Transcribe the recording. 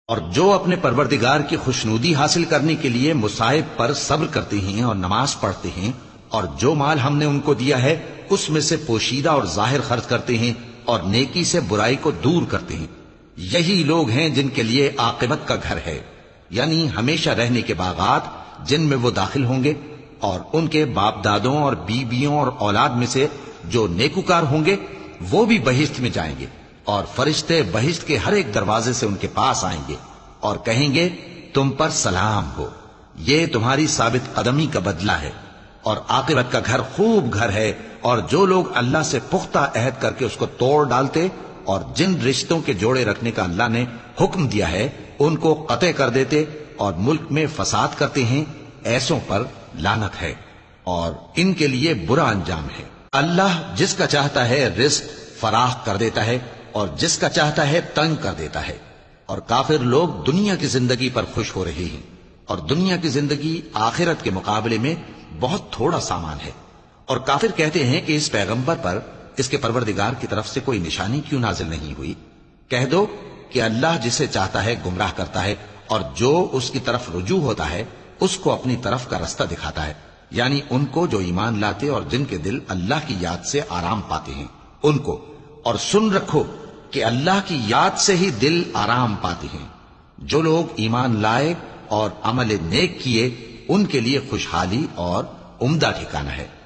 اور جو اپنے پروردگار کی خوشنودی حاصل کرنے کے لیے مصائب پر صبر کرتے ہیں اور نماز پڑھتے ہیں، اور جو مال ہم نے ان کو دیا ہے اس میں سے پوشیدہ اور ظاہر خرچ کرتے ہیں اور نیکی سے برائی کو دور کرتے ہیں، یہی لوگ ہیں جن کے لیے عاقبت کا گھر ہے، یعنی ہمیشہ رہنے کے باغات جن میں وہ داخل ہوں گے، اور ان کے باپ دادوں اور بیویوں اور اولاد میں سے جو نیکوکار ہوں گے وہ بھی بہشت میں جائیں گے، اور فرشتے بہشت کے ہر ایک دروازے سے ان کے پاس آئیں گے اور کہیں گے تم پر سلام ہو، یہ تمہاری ثابت قدمی کا بدلہ ہے، اور عاقبت کا گھر خوب گھر ہے۔ اور جو لوگ اللہ سے پختہ عہد کر کے اس کو توڑ ڈالتے اور جن رشتوں کے جوڑے رکھنے کا اللہ نے حکم دیا ہے ان کو قطع کر دیتے اور ملک میں فساد کرتے ہیں، ایسوں پر لعنت ہے اور ان کے لیے برا انجام ہے۔ اللہ جس کا چاہتا ہے رزق فراخ کر دیتا ہے اور جس کا چاہتا ہے تنگ کر دیتا ہے، اور کافر لوگ دنیا کی زندگی پر خوش ہو رہے ہیں، اور دنیا کی زندگی آخرت کے مقابلے میں بہت تھوڑا سامان ہے۔ اور کافر کہتے ہیں کہ اس پیغمبر پر اس کے پروردگار کی طرف سے کوئی نشانی کیوں نازل نہیں ہوئی؟ کہہ دو کہ اللہ جسے چاہتا ہے گمراہ کرتا ہے، اور جو اس کی طرف رجوع ہوتا ہے اس کو اپنی طرف کا رستہ دکھاتا ہے، یعنی ان کو جو ایمان لاتے اور جن کے دل اللہ کی یاد سے آرام پاتے ہیں ان کو۔ اور سن رکھو کہ اللہ کی یاد سے ہی دل آرام پاتے ہیں۔ جو لوگ ایمان لائے اور عمل نیک کیے ان کے لیے خوشحالی اور عمدہ ٹھکانہ ہے۔